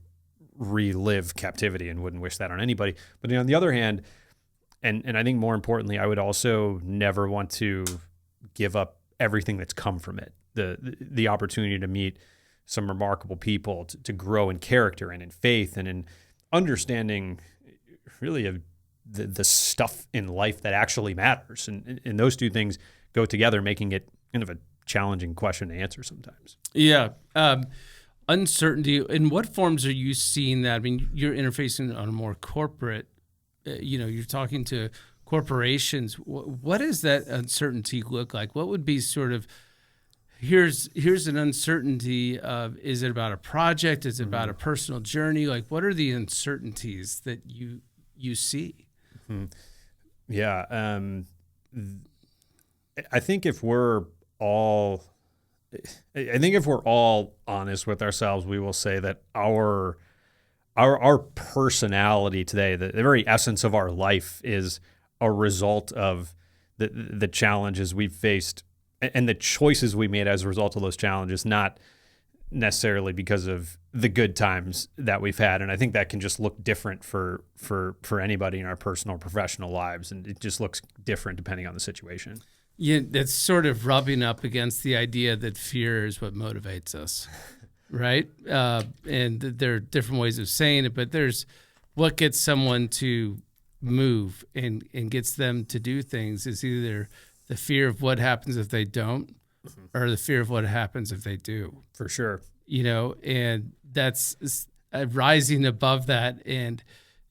relive captivity and wouldn't wish that on anybody. But on the other hand, and I think more importantly, I would also never want to give up everything that's come from it. The opportunity to meet some remarkable people, to grow in character and in faith and in understanding really of the stuff in life that actually matters. And those two things go together, making it kind of a challenging question to answer sometimes. Yeah. Uncertainty. In what forms are you seeing that? I mean, you're interfacing on a more corporate, you're talking to corporations. What does that uncertainty look like? What would be sort of, here's an uncertainty of, is it about a project? Is it about a personal journey? Like, what are the uncertainties that you see? Yeah. I think if we're all honest with ourselves, we will say that our personality today, the very essence of our life, is a result of the challenges we've faced and the choices we made as a result of those challenges, not necessarily because of the good times that we've had. And I think that can just look different for anybody in our personal or professional lives, and it just looks different depending on the situation. Yeah, that's sort of rubbing up against the idea that fear is what motivates us, right? And there are different ways of saying it, but there's what gets someone to move and gets them to do things is either the fear of what happens if they don't, or the fear of what happens if they do. For sure. And that's rising above that, and,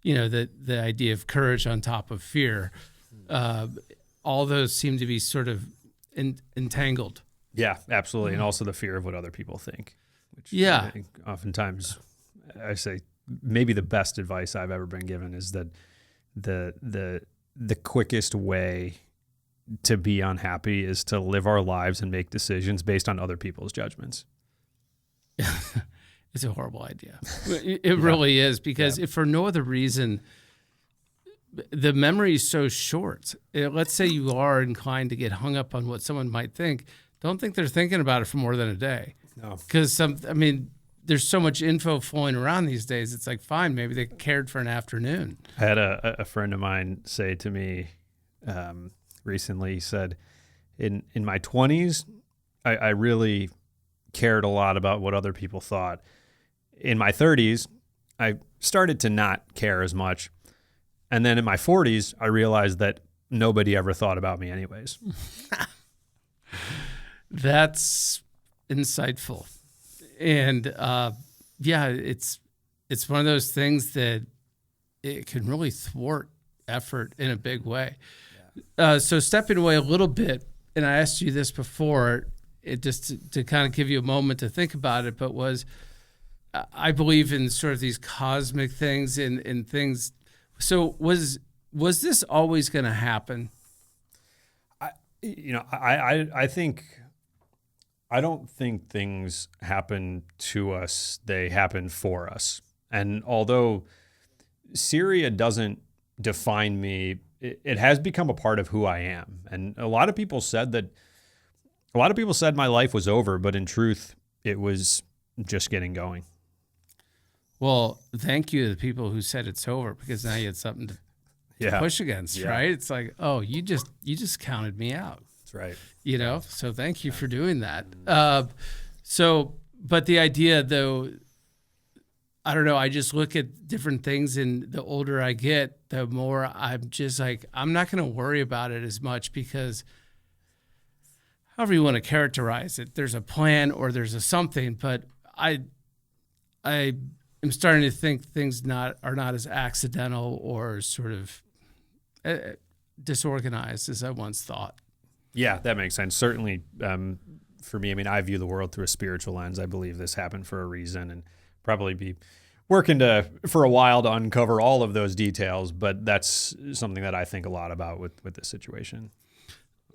the idea of courage on top of fear. All those seem to be sort of entangled. Yeah, absolutely. And also the fear of what other people think. Which yeah. I think oftentimes I say maybe the best advice I've ever been given is that the quickest way to be unhappy is to live our lives and make decisions based on other people's judgments. It's a horrible idea. It really is, because if for no other reason, the memory is so short. Let's say you are inclined to get hung up on what someone might think. Don't think they're thinking about it for more than a day. No. Because there's so much info flowing around these days. It's like, fine, maybe they cared for an afternoon. I had a friend of mine say to me recently, he said, in my 20s, I really cared a lot about what other people thought. In my 30s, I started to not care as much. And then in my 40s, I realized that nobody ever thought about me anyways. That's insightful. And it's one of those things that it can really thwart effort in a big way. Yeah. So stepping away a little bit, and I asked you this before, just to kind of give you a moment to think about it, but I believe in sort of these cosmic things and things. So was this always going to happen? I think, I don't think things happen to us, they happen for us. And although Syria doesn't define me, it has become a part of who I am. And a lot of people said my life was over, but in truth, it was just getting going. Well, thank you to the people who said it's over, because now you had something to push against, right? It's like, oh, you just counted me out. That's right. So thank you for doing that. But the idea, though, I don't know, I just look at different things, and the older I get, the more I'm just like, I'm not going to worry about it as much, because however you want to characterize it, there's a plan or there's a something, but I am starting to think things are not as accidental or sort of disorganized as I once thought. Yeah, that makes sense. Certainly, for me, I view the world through a spiritual lens. I believe this happened for a reason, and probably be working for a while to uncover all of those details. But that's something that I think a lot about with this situation.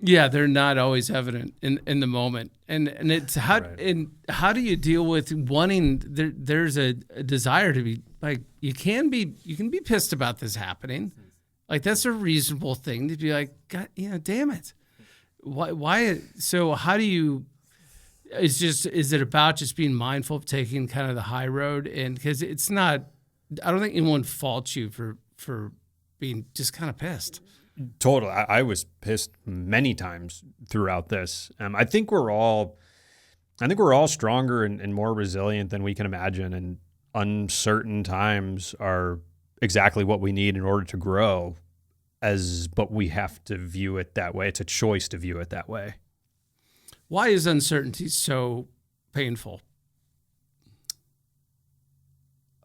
Yeah, they're not always evident in the moment, and it's how Right. And how do you deal with wanting? There's a desire to be like, you can be pissed about this happening, like that's a reasonable thing to be like, God, damn it, why? So how do you? is it about just being mindful of taking kind of the high road? And because it's not, I don't think anyone faults you for being just kind of pissed. Totally. I was pissed many times throughout this. I think we're all stronger and more resilient than we can imagine. And uncertain times are exactly what we need in order to grow, but we have to view it that way. It's a choice to view it that way. Why is uncertainty so painful?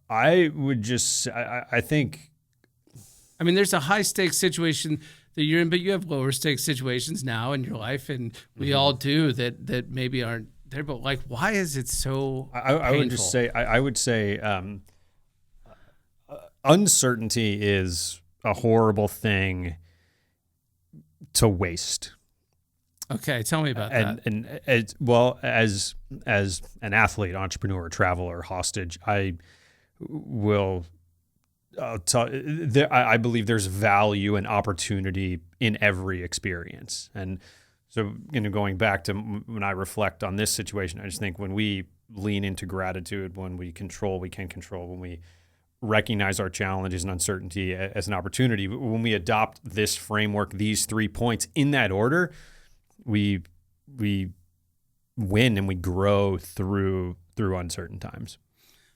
I would just, I think, I mean, there's a high stakes situation that you're in, but you have lower stakes situations now in your life, and we all do that maybe aren't there. But like, why is it so painful? I would just say, I would say, uncertainty is a horrible thing to waste. Okay, tell me about that. And as well as an athlete, entrepreneur, traveler, hostage, I believe there's value and opportunity in every experience. And so, going back to when I reflect on this situation, I just think when we lean into gratitude, when we can control, when we recognize our challenges and uncertainty as an opportunity, when we adopt this framework, these 3 points in that order, we win and we grow through uncertain times.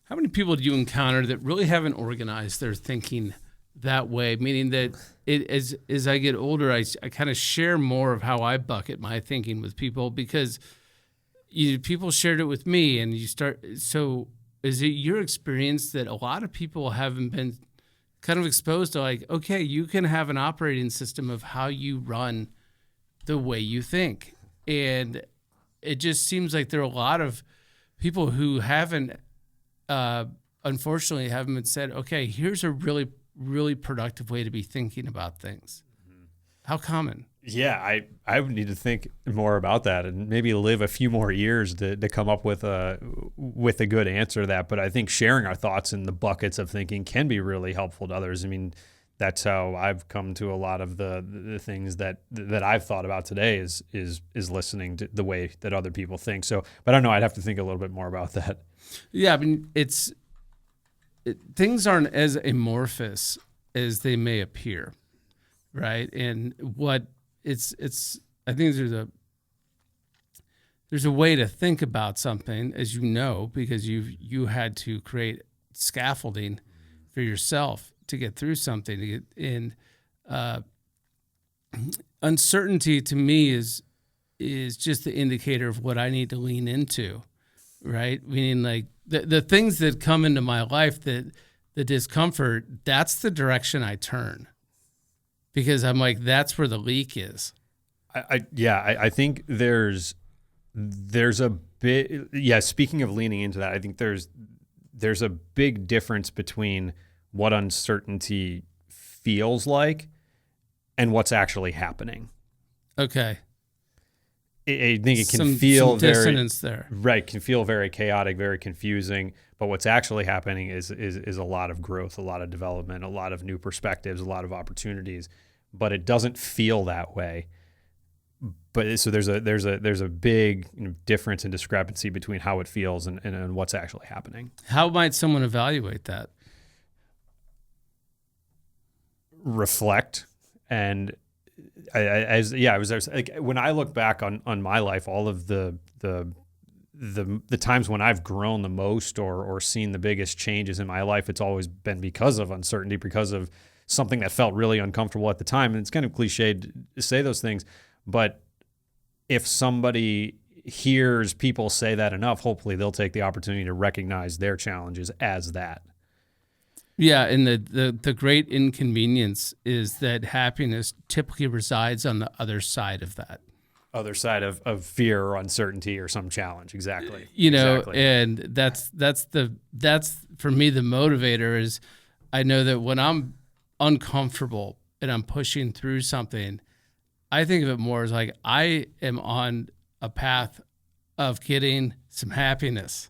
How many people do you encounter that really haven't organized their thinking that way? Meaning that as I get older, I kind of share more of how I bucket my thinking with people, because people shared it with me, and you start. So is it your experience that a lot of people haven't been kind of exposed to, like, okay, you can have an operating system of how you run the way you think? And it just seems like there are a lot of people who haven't, unfortunately, haven't been said, okay, here's a really, really productive way to be thinking about things. Mm-hmm. How common? Yeah, I would need to think more about that and maybe live a few more years to come up with a good answer to that. But I think sharing our thoughts in the buckets of thinking can be really helpful to others. I mean, that's how I've come to a lot of the things that I've thought about today is listening to the way that other people think. So, but I don't know, I'd have to think a little bit more about that. Yeah, I mean, things aren't as amorphous as they may appear, right? And what I think there's a way to think about something, as you know, because you had to create scaffolding for yourself to get through something. Uncertainty to me is just the indicator of what I need to lean into, right? Meaning, like, the things that come into my life, that the discomfort, that's the direction I turn, because I'm like, that's where the leak is. I think there's a bit. Yeah, speaking of leaning into that, I think there's a big difference between what uncertainty feels like and what's actually happening. Okay. I think it can feel some dissonance there. Right, can feel very chaotic, very confusing, but what's actually happening is a lot of growth, a lot of development, a lot of new perspectives, a lot of opportunities, but it doesn't feel that way. But so there's a big difference and discrepancy between how it feels and what's actually happening. How might someone evaluate that? Reflect. And I was like, when I look back on my life, all of the times when I've grown the most or seen the biggest changes in my life, it's always been because of uncertainty, because of something that felt really uncomfortable at the time. And it's kind of cliched to say those things, but if somebody hears people say that enough, hopefully they'll take the opportunity to recognize their challenges as that. Yeah, and the great inconvenience is that happiness typically resides on the other side of that. Other side of fear or uncertainty or some challenge. Exactly. Exactly. And that's for me, the motivator is, I know that when I'm uncomfortable and I'm pushing through something, I think of it more as like I am on a path of getting some happiness.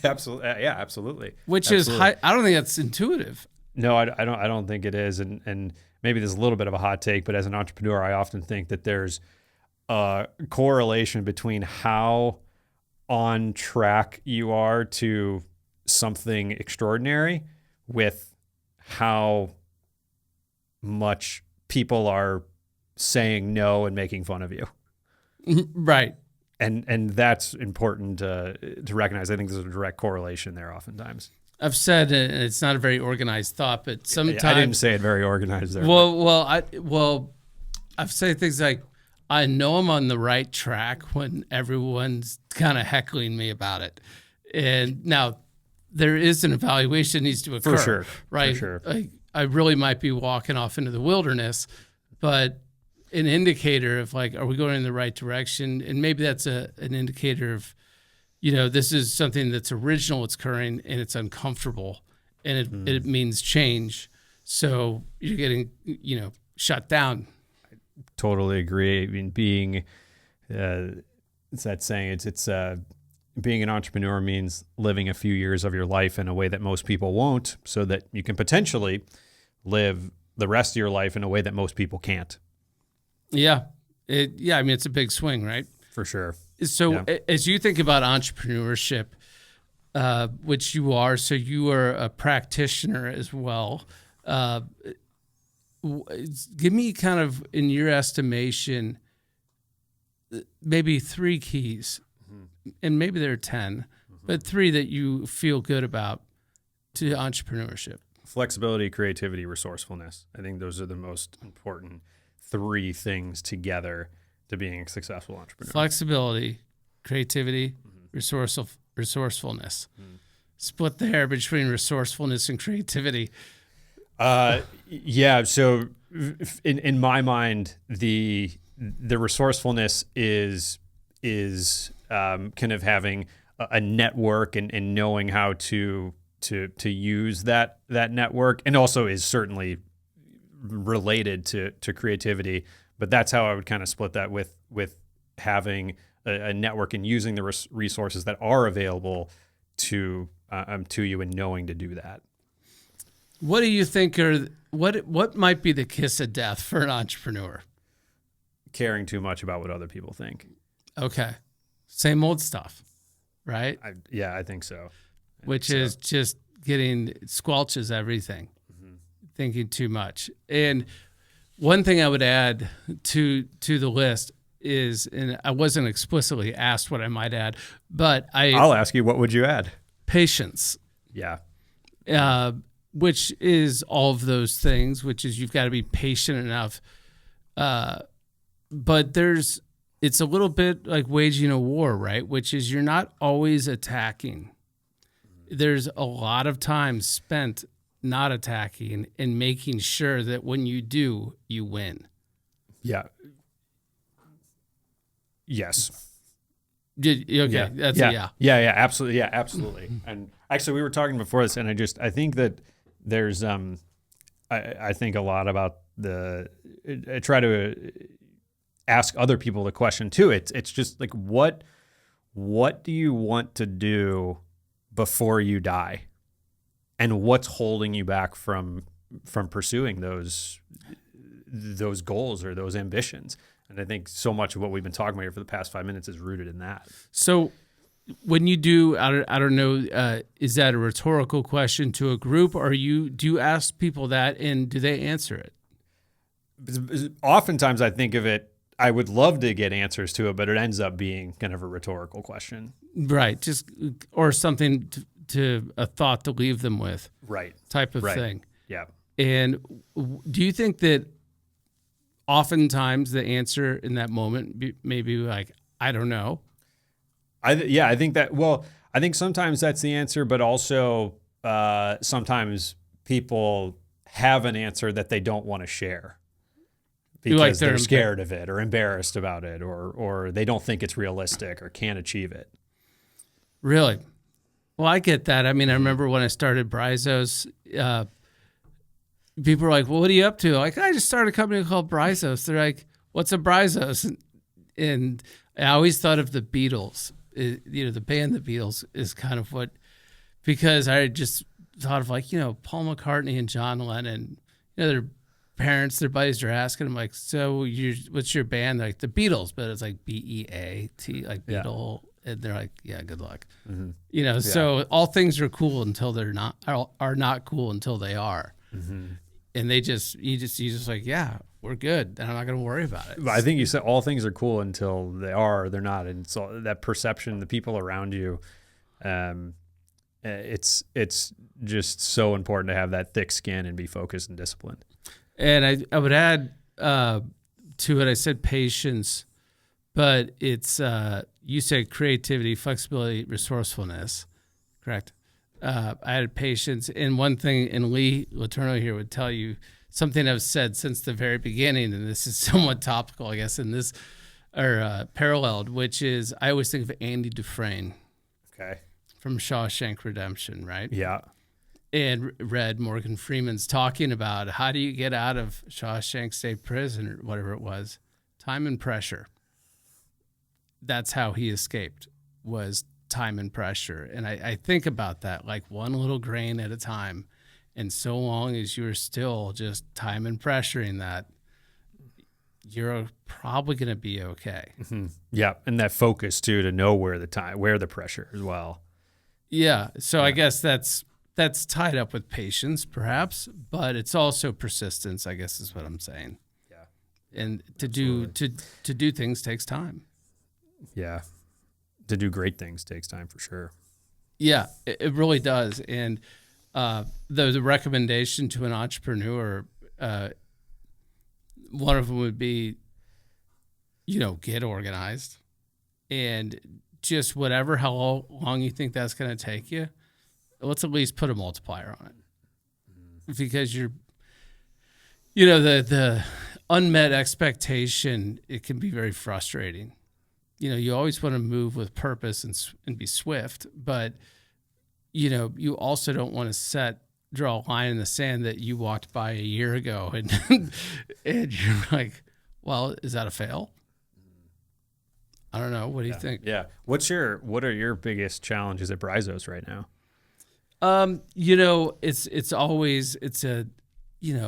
Absolutely. Yeah, absolutely. Which absolutely. is, I don't think that's intuitive. No, I don't think it is. And maybe there's a little bit of a hot take, but as an entrepreneur, I often think that there's a correlation between how on track you are to something extraordinary with how much people are saying no and making fun of you. Right. And that's important to recognize. I think there's a direct correlation there oftentimes. I've said, and it's not a very organized thought, but sometimes I didn't say it very organized there. I've said things like, I know I'm on the right track when everyone's kind of heckling me about it. And now there is an evaluation that needs to occur. For sure. Right. For sure. I really might be walking off into the wilderness, but an indicator of like, are we going in the right direction? And maybe that's an indicator of, this is something that's original, it's occurring, and it's uncomfortable, and it means change. So you're getting, shut down. Totally agree. I mean, it's that saying, it's being an entrepreneur means living a few years of your life in a way that most people won't, so that you can potentially live the rest of your life in a way that most people can't. Yeah. I mean, it's a big swing, right? For sure. So as you think about entrepreneurship, which you are, so you are a practitioner as well. Give me kind of, in your estimation, maybe 3 keys, and maybe there are 10, but 3 that you feel good about to entrepreneurship. Flexibility, creativity, resourcefulness. I think those are the most important 3 things together to being a successful entrepreneur. Flexibility, creativity, resourcefulness. Split the hair between resourcefulness and creativity. Yeah. So in my mind, the resourcefulness is kind of having a network and knowing how to use that network, and also is certainly related to creativity. But that's how I would kind of split that with having a network and using the resources that are available to you and knowing to do that. What do you think what might be the kiss of death for an entrepreneur? Caring too much about what other people think. Okay. Same old stuff, right? I think so. Which is just squelches everything, thinking too much. And one thing I would add to the list is, and I wasn't explicitly asked what I might add, but I'll ask you, what would you add? Patience. Yeah. Which is all of those things, which is you've got to be patient enough. But it's a little bit like waging a war, right? Which is you're not always attacking. There's a lot of time spent not attacking and making sure that when you do, you win. Yeah. Yes. Okay. Yeah. That's yeah. Yeah. Absolutely. Yeah. Absolutely. And actually, we were talking before this, and I think that there's I think a lot about I try to ask other people the question too. It's just like, what do you want to do before you die, and what's holding you back from pursuing those goals or those ambitions? And I think so much of what we've been talking about here for the past 5 minutes is rooted in that. So when you do, I don't know, is that a rhetorical question to a group, or do you ask people that and do they answer it? Oftentimes I think of it, I would love to get answers to it, but it ends up being kind of a rhetorical question. Right. Or something to a thought to leave them with. Right. Type of thing. Yeah. And do you think that oftentimes the answer in that moment may be like, I don't know? I think sometimes that's the answer, but also sometimes people have an answer that they don't want to share because they're scared of it or embarrassed about it, or they don't think it's realistic or can't achieve it. Really? Well, I get that. I mean, I remember when I started Bryzos, people were like, well, what are you up to? Like, I just started a company called Bryzos. They're like, what's a Bryzos? And I always thought of the Beatles. The band The Beatles is kind of because I just thought of Paul McCartney and John Lennon. They're parents, their buddies are asking them like, so what's your band? They're like the Beatles, but it's like BEAT, like Beatle. And they're like, yeah, good luck. Mm-hmm. You know, so all things are cool until they're not, are not cool until they are. Mm-hmm. And you just like, yeah, we're good. And I'm not going to worry about it. I think you said all things are cool until they are or they're not. And so that perception, the people around you, it's just so important to have that thick skin and be focused and disciplined. And I would add to it, I said patience, but it's, you said creativity, flexibility, resourcefulness, correct? I added patience. And one thing, and Lee Letourneau here would tell you something I've said since the very beginning, and this is somewhat topical, I guess, in this, or paralleled, which is I always think of Andy Dufresne. Okay. From Shawshank Redemption, right? Yeah. And read Morgan Freeman's talking about how do you get out of Shawshank State Prison or whatever it was, time and pressure. That's how he escaped, was time and pressure. And I think about that like one little grain at a time. And so long as you're still just time and pressuring that, you're probably going to be okay. Mm-hmm. Yeah. And that focus too, to know where the pressure as well. Yeah. So I guess that's tied up with patience perhaps, but it's also persistence, I guess is what I'm saying. Yeah. And to do things takes time. Yeah. To do great things takes time for sure. Yeah, it really does. And the recommendation to an entrepreneur, one of them would be, get organized and just whatever, how long you think that's going to take you, let's at least put a multiplier on it. Because the unmet expectation, it can be very frustrating. You always want to move with purpose and be swift, but you also don't want to draw a line in the sand that you walked by a year ago and you're like, well, is that a fail? I don't know. What do you think? Yeah. What are your biggest challenges at Bryzos right now? It's always a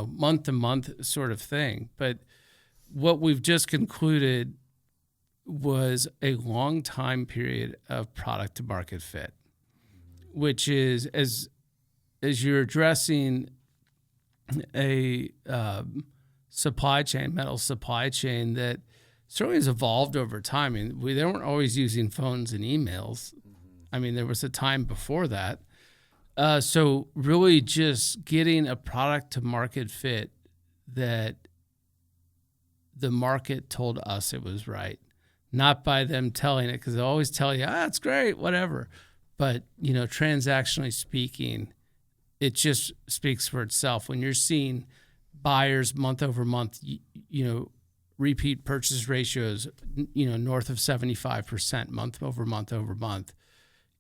month to month sort of thing, but what we've just concluded was a long time period of product to market fit, which is as you're addressing a metal supply chain that certainly has evolved over time. I mean, they weren't always using phones and emails. I mean, there was a time before that. So really just getting a product to market fit that the market told us it was right. Not by them telling it, because they always tell you, it's great, whatever. But, transactionally speaking, it just speaks for itself. When you're seeing buyers month over month, repeat purchase ratios, north of 75% month over month,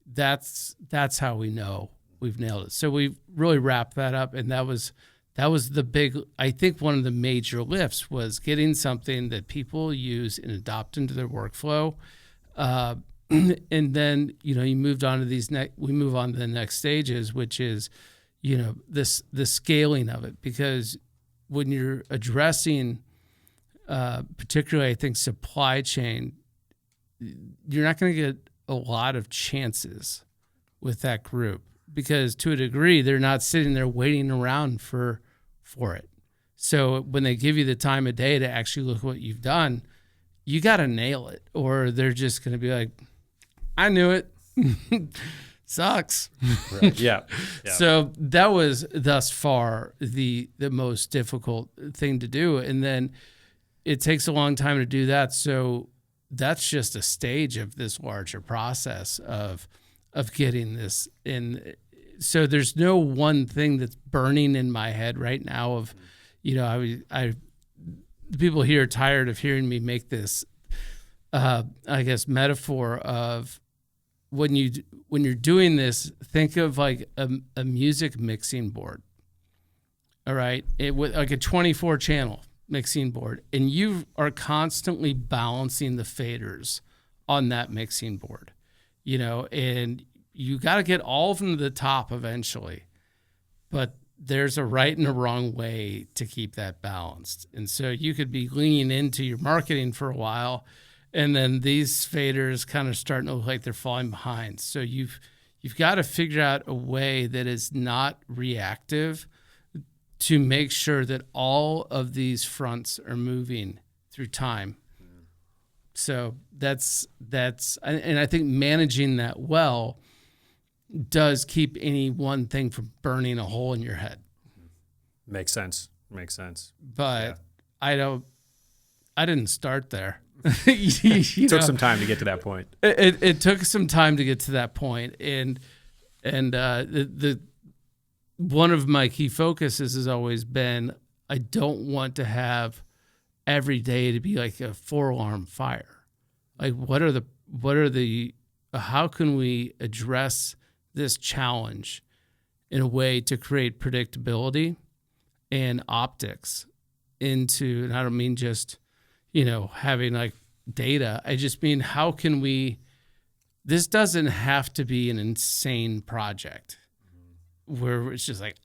that's how we know we've nailed it. So we really wrapped that up, and that was the big, I think one of the major lifts was getting something that people use and adopt into their workflow. And then, you moved on to we move on to the next stages, which is, the scaling of it, because when you're addressing, particularly I think supply chain, you're not going to get a lot of chances with that group, because to a degree, they're not sitting there waiting around for it. So when they give you the time of day to actually look what you've done, you got to nail it, or they're just going to be like, I knew it. Sucks. Right. Yeah. So that was thus far the most difficult thing to do. And then it takes a long time to do that. So that's just a stage of this larger process of getting this in. So there's no one thing that's burning in my head right now of, the people here are tired of hearing me make this, I guess, metaphor of when you're doing this, think of like a music mixing board. All right. With like a 24 channel mixing board, and you are constantly balancing the faders on that mixing board, and you got to get all of them to the top eventually. But there's a right and a wrong way to keep that balanced. And so you could be leaning into your marketing for a while, and then these faders kind of starting to look like they're falling behind. So you've got to figure out a way that is not reactive to make sure that all of these fronts are moving through time. So that's and I think managing that well does keep any one thing from burning a hole in your head. Makes sense. But yeah. I didn't start there. It took some time to get to that point. It took some time to get to that point. And the one of my key focuses has always been, I don't want to have every day to be like a 4-alarm fire. Like how can we address this challenge in a way to create predictability and optics into, and I don't mean just, having like data. I just mean, how can this doesn't have to be an insane project where it's just like,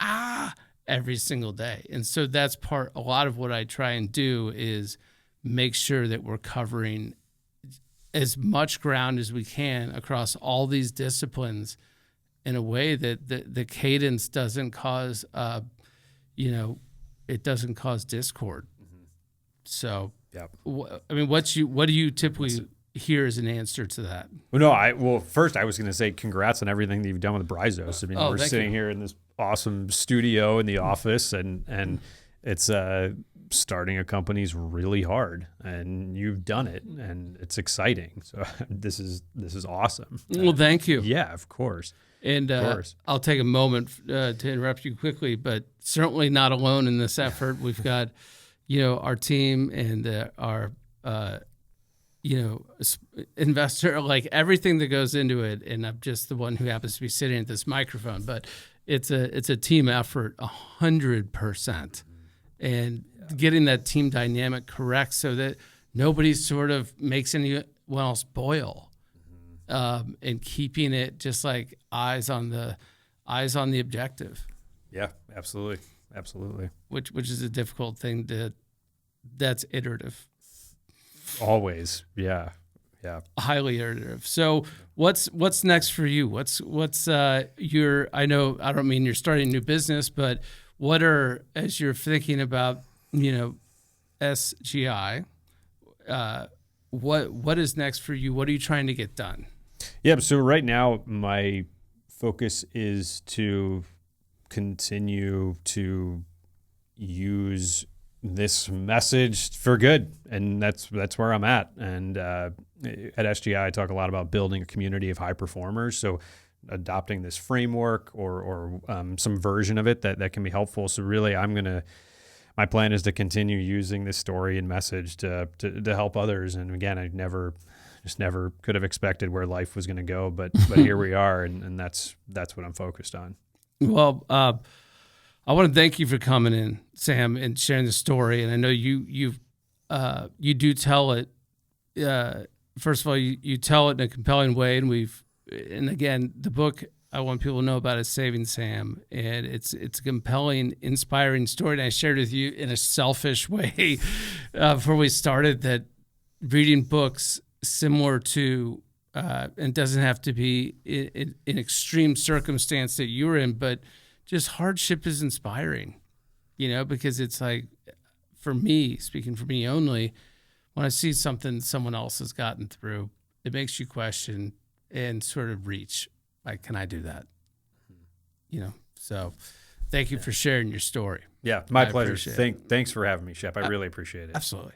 every single day. And so that's a lot of what I try and do is make sure that we're covering as much ground as we can across all these disciplines in a way that the cadence doesn't cause, it doesn't cause discord. Mm-hmm. So, yeah. What do you typically hear as an answer to that? Well, first I was going to say congrats on everything that you've done with Bryzos. I mean, we're sitting here in this awesome studio in the office, and it's starting a company is really hard, and you've done it, and it's exciting. So this is awesome. Well, thank you. Yeah, of course. And I'll take a moment to interrupt you quickly, but certainly not alone in this effort. We've got, our team and our, investor, like everything that goes into it. And I'm just the one who happens to be sitting at this microphone, but it's a team effort, 100%. And getting that team dynamic correct so that nobody sort of makes anyone else boil. And keeping it just like eyes on the objective. Yeah, absolutely. Which is a difficult thing that's iterative. Always, yeah. Highly iterative. So what's next for you? What's your? I don't mean you're starting a new business, but as you're thinking about SGI, what is next for you? What are you trying to get done? Yeah, so right now my focus is to continue to use this message for good, and that's where I'm at. And at SGI, I talk a lot about building a community of high performers. So adopting this framework or some version of it that can be helpful. So really, my plan is to continue using this story and message to help others. And again, I never could have expected where life was going to go, but here we are, and that's what I'm focused on. Well, I want to thank you for coming in, Sam, and sharing the story. And I know you do tell it. First of all, you tell it in a compelling way, and again, the book I want people to know about is Saving Sam, and it's a compelling, inspiring story. And I shared with you in a selfish way before we started that reading books similar to, and it doesn't have to be in extreme circumstance that you were in, but just hardship is inspiring, because it's like, for me, speaking for me only, when I see something someone else has gotten through, it makes you question and sort of reach, like, can I do that? So thank you for sharing your story. Yeah, my pleasure. Thanks for having me, Shep. I really appreciate it. Absolutely.